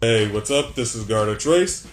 Hey, what's up? This is Gardetrace.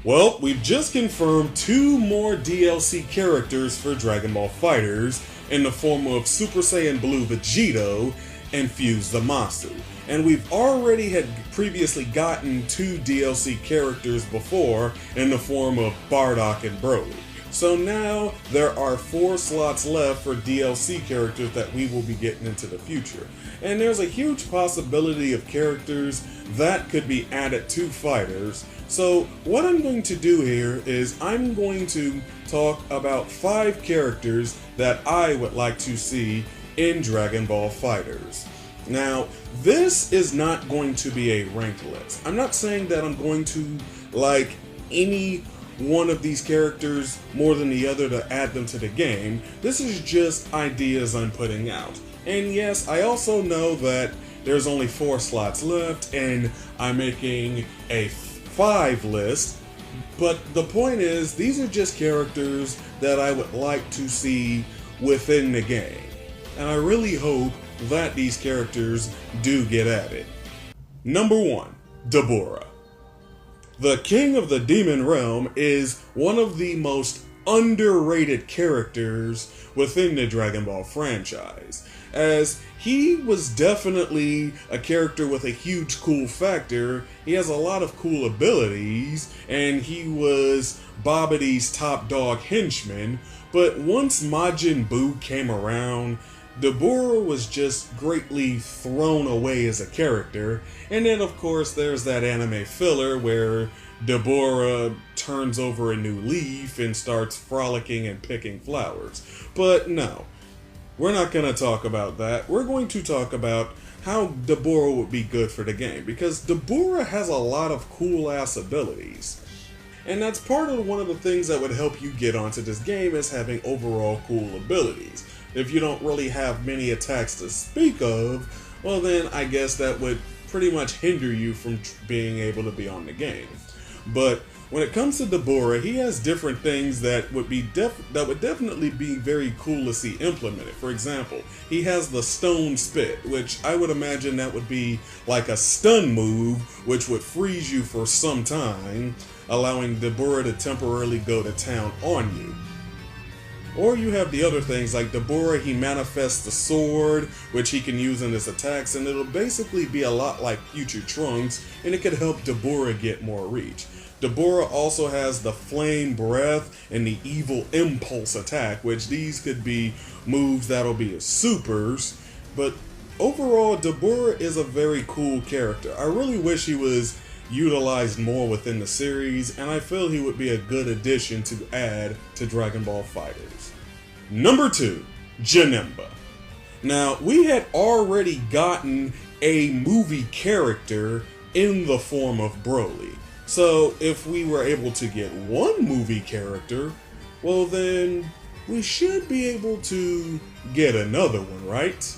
Well, we've just confirmed 2 more DLC characters for Dragon Ball FighterZ in the form of Super Saiyan Blue Vegito and Fuse Zamasu. And we've already had previously gotten 2 DLC characters before in the form of Bardock and Broly. So now there are 4 slots left for DLC characters that we will be getting into the future. And there's a huge possibility of characters that could be added to fighters. So what I'm going to do here is I'm going to talk about 5 characters that I would like to see in Dragon Ball FighterZ. Now, this is not going to be a ranked list. I'm not saying that I'm going to like any one of these characters more than the other to add them to the game. This is just ideas I'm putting out. And yes, I also know that there's only 4 slots left and I'm making a 5 list, but the point is these are just characters that I would like to see within the game. And I really hope that these characters do get added. Number 1, Devorah. The King of the Demon Realm is one of the most underrated characters within the Dragon Ball franchise, as he was definitely a character with a huge cool factor. He has a lot of cool abilities, and he was Babidi's top dog henchman, but once Majin Buu came around, Devorah was just greatly thrown away as a character. And then of course there's that anime filler where Devorah turns over a new leaf and starts frolicking and picking flowers. But no, we're not going to talk about that. We're going to talk about how Devorah would be good for the game, because Devorah has a lot of cool ass abilities. And that's part of one of the things that would help you get onto this game, is having overall cool abilities. If you don't really have many attacks to speak of, well then I guess that would pretty much hinder you from being able to be on the game. But when it comes to Devorah, he has different things that would definitely be very cool to see implemented. For example, he has the Stone Spit, which I would imagine that would be like a stun move, which would freeze you for some time, allowing Devorah to temporarily go to town on you. Or you have the other things like Devorah, he manifests the sword, which he can use in his attacks, and it'll basically be a lot like Future Trunks, and it could help Devorah get more reach. Devorah also has the Flame Breath and the Evil Impulse attack, which these could be moves that'll be his supers, but overall Devorah is a very cool character. I really wish he was utilized more within the series, and I feel he would be a good addition to add to Dragon Ball FighterZ. Number 2, Janemba. Now, we had already gotten a movie character in the form of Broly, so if we were able to get one movie character, well then we should be able to get another one, right?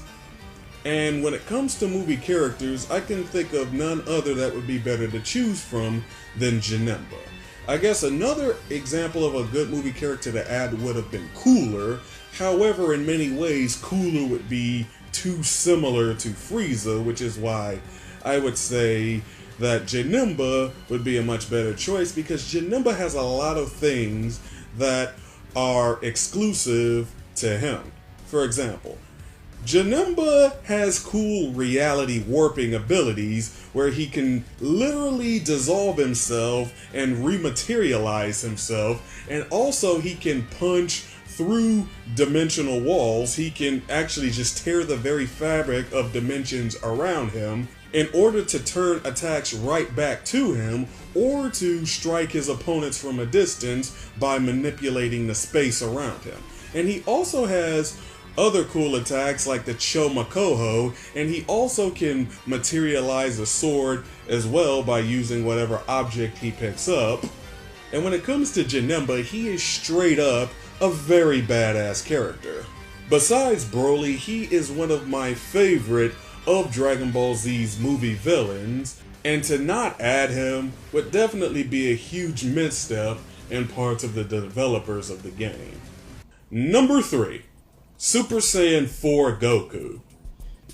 And when it comes to movie characters, I can think of none other that would be better to choose from than Janemba. I guess another example of a good movie character to add would have been Cooler. However, in many ways, Cooler would be too similar to Frieza, which is why I would say that Janemba would be a much better choice, because Janemba has a lot of things that are exclusive to him. For example, Janemba has cool reality warping abilities where he can literally dissolve himself and rematerialize himself, and also he can punch through dimensional walls. He can actually just tear the very fabric of dimensions around him in order to turn attacks right back to him, or to strike his opponents from a distance by manipulating the space around him. And he also has other cool attacks like the Chomakoho, and he also can materialize a sword as well by using whatever object he picks up. And when it comes to Janemba, he is straight up a very badass character. Besides Broly, he is one of my favorite of Dragon Ball Z's movie villains, and to not add him would definitely be a huge misstep in parts of the developers of the game. Number 3. Super Saiyan 4 Goku.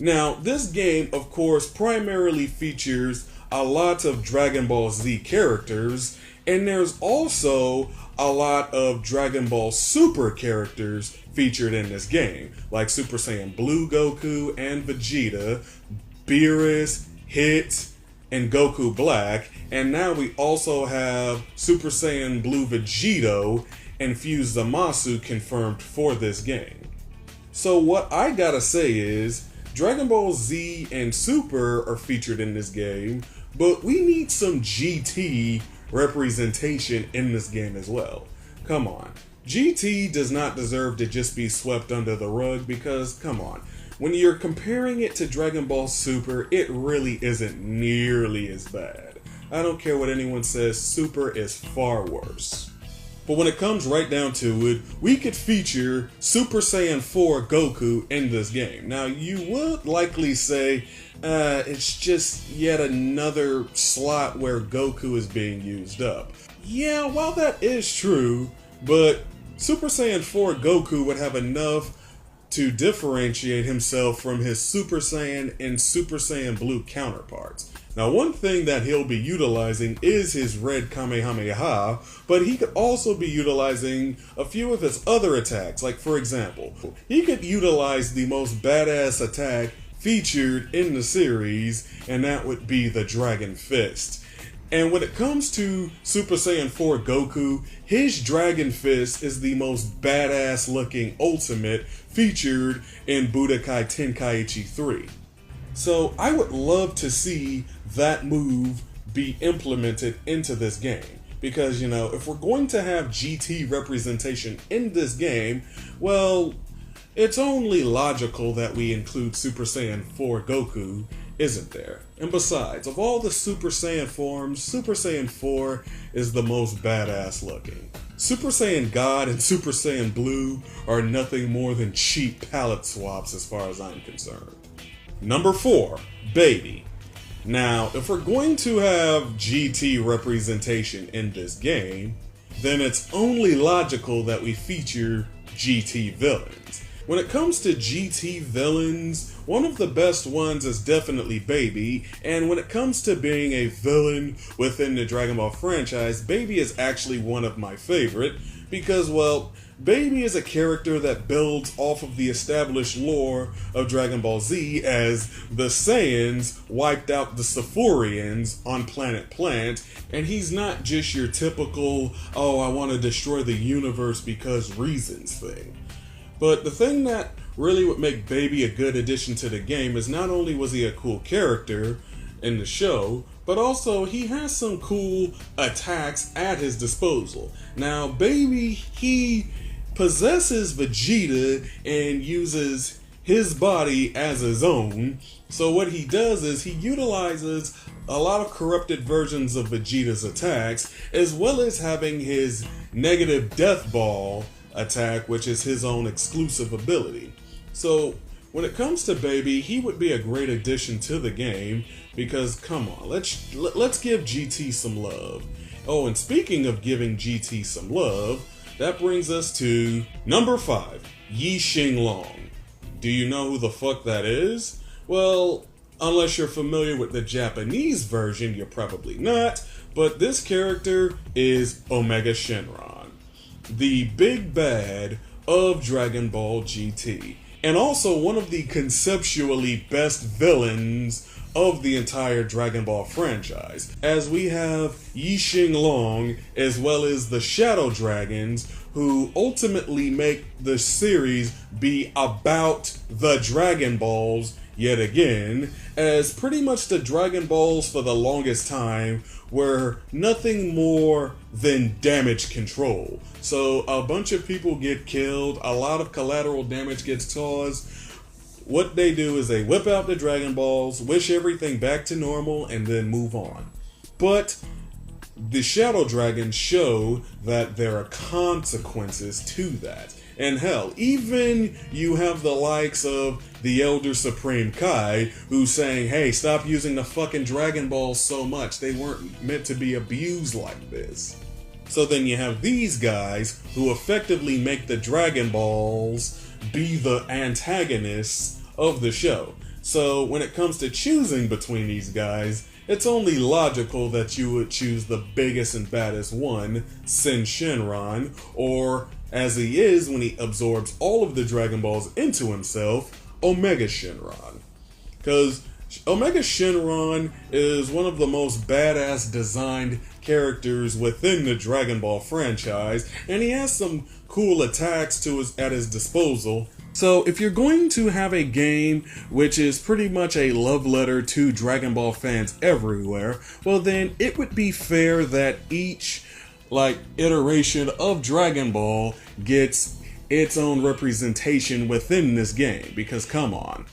Now, this game, of course, primarily features a lot of Dragon Ball Z characters, and there's also a lot of Dragon Ball Super characters featured in this game, like Super Saiyan Blue Goku and Vegeta, Beerus, Hit, and Goku Black, and now we also have Super Saiyan Blue Vegito and Fused Zamasu confirmed for this game. So what I gotta say is, Dragon Ball Z and Super are featured in this game, but we need some GT representation in this game as well. Come on. GT does not deserve to just be swept under the rug because, come on, when you're comparing it to Dragon Ball Super, it really isn't nearly as bad. I don't care what anyone says, Super is far worse. But when it comes right down to it, we could feature Super Saiyan 4 Goku in this game. Now, you would likely say, it's just yet another slot where Goku is being used up. Yeah, while that is true, but Super Saiyan 4 Goku would have enough to differentiate himself from his Super Saiyan and Super Saiyan Blue counterparts. Now, one thing that he'll be utilizing is his red Kamehameha, but he could also be utilizing a few of his other attacks. Like, for example, he could utilize the most badass attack featured in the series, and that would be the Dragon Fist. And when it comes to Super Saiyan 4 Goku, his Dragon Fist is the most badass looking ultimate featured in Budokai Tenkaichi 3. So I would love to see that move be implemented into this game. Because, you know, if we're going to have GT representation in this game, well, it's only logical that we include Super Saiyan 4 Goku, isn't there? And besides, of all the Super Saiyan forms, Super Saiyan 4 is the most badass looking. Super Saiyan God and Super Saiyan Blue are nothing more than cheap palette swaps as far as I'm concerned. Number 4, Baby. Now, if we're going to have GT representation in this game, then it's only logical that we feature GT villains. When it comes to GT villains, one of the best ones is definitely Baby, and when it comes to being a villain within the Dragon Ball franchise, Baby is actually one of my favorite, because, well, Baby is a character that builds off of the established lore of Dragon Ball Z as the Saiyans wiped out the Saurians on Planet Plant, and he's not just your typical, oh, I want to destroy the universe because reasons thing. But the thing that really would make Baby a good addition to the game is not only was he a cool character in the show, but also he has some cool attacks at his disposal. Now, Baby, he possesses Vegeta and uses his body as his own. So what he does is he utilizes a lot of corrupted versions of Vegeta's attacks, as well as having his negative death ball attack, which is his own exclusive ability. So when it comes to Baby, he would be a great addition to the game because, come on, let's give GT some love. Oh, and speaking of giving GT some love, that brings us to number 5, Yi Xinglong. Do you know who the fuck that is? Well, unless you're familiar with the Japanese version, you're probably not, but this character is Omega Shenron, the big bad of Dragon Ball GT, and also one of the conceptually best villains of the entire Dragon Ball franchise, as we have Yi Xinglong as well as the Shadow Dragons, who ultimately make the series be about the Dragon Balls yet again, as pretty much the Dragon Balls for the longest time were nothing more than damage control. So a bunch of people get killed, a lot of collateral damage gets caused. What they do is they whip out the Dragon Balls, wish everything back to normal, and then move on. But the Shadow Dragons show that there are consequences to that. And hell, even you have the likes of the Elder Supreme Kai, who's saying, hey, stop using the fucking Dragon Balls so much. They weren't meant to be abused like this. So then you have these guys who effectively make the Dragon Balls be the antagonists of the show. So when it comes to choosing between these guys, it's only logical that you would choose the biggest and baddest one, Shenron, or as he is when he absorbs all of the Dragon Balls into himself, Omega Shenron. Because Omega Shenron is one of the most badass designed characters within the Dragon Ball franchise, and he has some cool attacks at his disposal. So if you're going to have a game which is pretty much a love letter to Dragon Ball fans everywhere, well then it would be fair that each iteration of Dragon Ball gets its own representation within this game, because come on.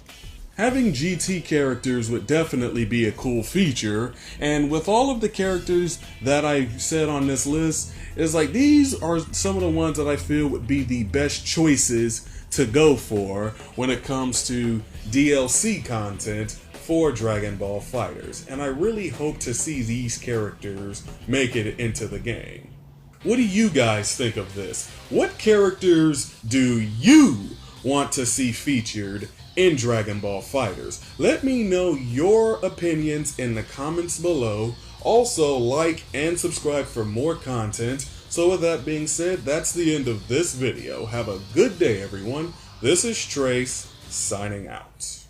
Having GT characters would definitely be a cool feature, and with all of the characters that I said on this list, it's like these are some of the ones that I feel would be the best choices to go for when it comes to DLC content for Dragon Ball FighterZ, and I really hope to see these characters make it into the game. What do you guys think of this? What characters do you want to see featured in Dragon Ball FighterZ? Let me know your opinions in the comments below. Also, like and subscribe for more content. So with that being said, that's the end of this video. Have a good day, everyone. This is Trace, signing out.